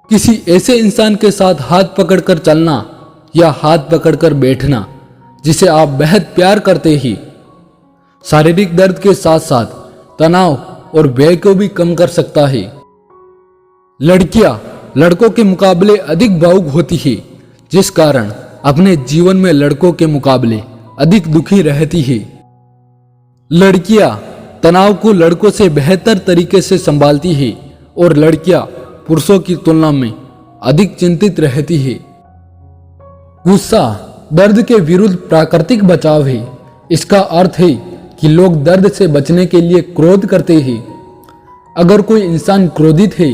किसी ऐसे इंसान के साथ हाथ पकड़कर चलना या हाथ पकड़कर बैठना जिसे आप बेहद प्यार करते ही शारीरिक दर्द के साथ साथ तनाव और भय को भी कम कर सकता है। लड़कियां लड़कों के मुकाबले अधिक भावुक होती है, जिस कारण अपने जीवन में लड़कों के मुकाबले अधिक दुखी रहती है। लड़कियां तनाव को लड़कों से बेहतर तरीके से संभालती है और लड़कियां पुरुषों की तुलना में अधिक चिंतित रहती है। गुस्सा दर्द के विरुद्ध प्राकृतिक बचाव है। इसका अर्थ है कि लोग दर्द से बचने के लिए क्रोध करते हैं। अगर कोई इंसान क्रोधित है,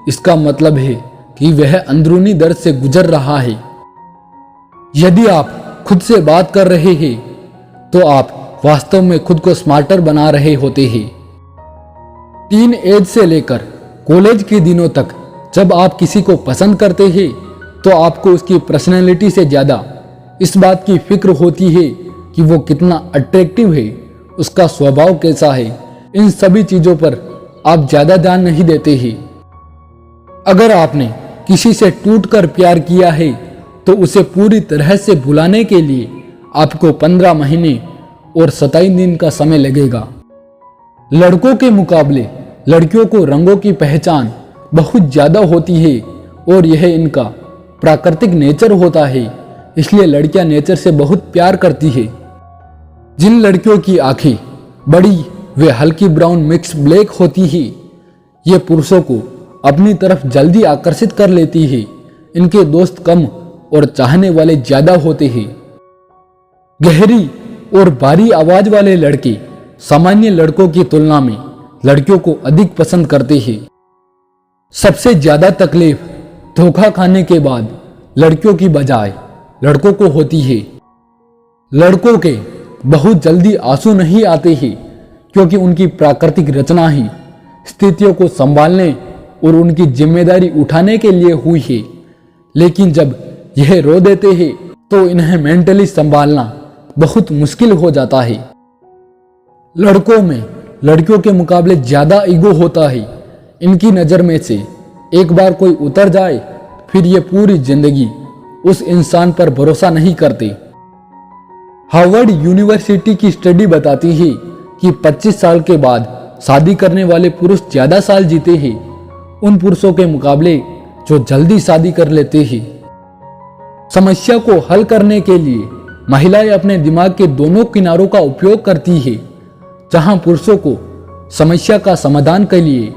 इसका मतलब है कि वह अंदरूनी दर्द से गुजर रहा है। यदि आप खुद से बात कर रहे हैं तो आप वास्तव में खुद को स्मार्टर बना रहे होते हैं। टीन एज से लेकर कॉलेज के दिनों तक जब आप किसी को पसंद करते हैं तो आपको उसकी पर्सनैलिटी से ज़्यादा इस बात की फिक्र होती है कि वो कितना अट्रैक्टिव है, उसका स्वभाव कैसा है। इन सभी चीज़ों पर आप ज़्यादा ध्यान नहीं देते हैं। अगर आपने किसी से टूटकर प्यार किया है तो उसे पूरी तरह से भुलाने के लिए आपको 15 महीने और 27 दिन का समय लगेगा। लड़कों के मुकाबले लड़कियों को रंगों की पहचान बहुत ज़्यादा होती है और यह इनका प्राकृतिक नेचर होता है। इसलिए लड़कियां नेचर से बहुत प्यार करती है। जिन लड़कियों की आंखें बड़ी वे हल्की ब्राउन मिक्स ब्लैक होती है, ये पुरुषों को अपनी तरफ जल्दी आकर्षित कर लेती है। इनके दोस्त कम और चाहने वाले ज़्यादा होते हैं। गहरी और भारी आवाज वाले लड़के सामान्य लड़कों की तुलना में लड़कियों को अधिक पसंद करते हैं। सबसे ज्यादा तकलीफ धोखा खाने के बाद लड़कियों की बजाय लड़कों को होती है। लड़कों के बहुत जल्दी आंसू नहीं आते हैं क्योंकि उनकी प्राकृतिक रचना ही स्थितियों को संभालने और उनकी जिम्मेदारी उठाने के लिए हुई है। लेकिन जब यह रो देते हैं तो इन्हें मेंटली संभालना बहुत मुश्किल हो जाता है। लड़कों में लड़कियों के मुकाबले ज्यादा ईगो होता है। इनकी नज़र में से एक बार कोई उतर जाए फिर ये पूरी जिंदगी उस इंसान पर भरोसा नहीं करते। हार्वर्ड यूनिवर्सिटी की स्टडी बताती है कि 25 साल के बाद शादी करने वाले पुरुष ज्यादा साल जीते हैं उन पुरुषों के मुकाबले जो जल्दी शादी कर लेते हैं। समस्या को हल करने के लिए महिलाएं अपने दिमाग के दोनों किनारों का उपयोग करती है। जहां पुरुषों को समस्या का समाधान के लिए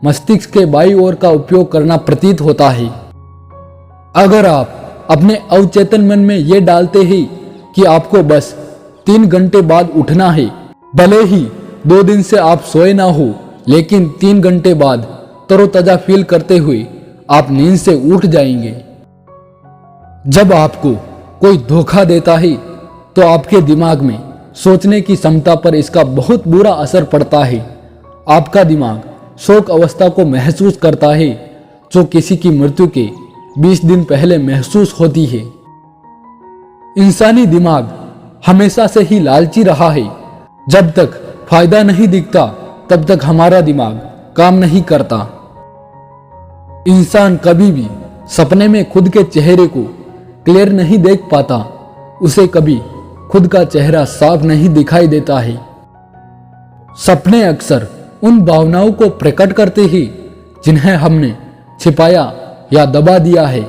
मस्तिष्क के बाईं ओर का उपयोग करना प्रतीत होता है। अगर आप अपने अवचेतन मन में यह डालते हैं कि आपको बस 3 घंटे बाद उठना है, भले ही 2 दिन से आप सोए ना हो, लेकिन 3 घंटे बाद तरोताजा फील करते हुए आप नींद से उठ जाएंगे। जब आपको कोई धोखा देता है तो आपके दिमाग में सोचने की क्षमता पर इसका बहुत बुरा असर पड़ता है। आपका दिमाग शोक अवस्था को महसूस करता है जो किसी की मृत्यु के 20 दिन पहले महसूस होती है। इंसानी दिमाग हमेशा से ही लालची रहा है। जब तक फायदा नहीं दिखता तब तक हमारा दिमाग काम नहीं करता। इंसान कभी भी सपने में खुद के चेहरे को क्लियर नहीं देख पाता। उसे कभी खुद का चेहरा साफ नहीं दिखाई देता है। सपने अक्सर उन भावनाओं को प्रकट करते हैं जिन्हें हमने छिपाया या दबा दिया है,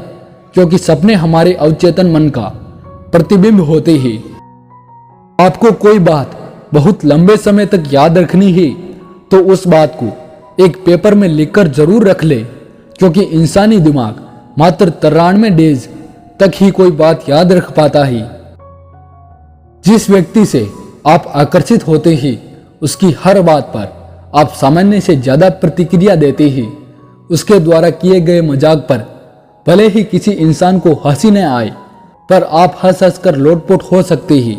क्योंकि सपने हमारे अवचेतन मन का प्रतिबिंब होते हैं। आपको कोई बात बहुत लंबे समय तक याद रखनी है तो उस बात को एक पेपर में लिखकर जरूर रख ले, क्योंकि इंसानी दिमाग मात्र 93 डेज तक ही कोई बात याद रख पाता है। जिस व्यक्ति से आप आकर्षित होते हैं उसकी हर बात पर आप सामान्य से ज्यादा प्रतिक्रिया देते हैं। उसके द्वारा किए गए मजाक पर भले ही किसी इंसान को हंसी न आए, पर आप हंस हंस कर लोटपोट हो सकते हैं।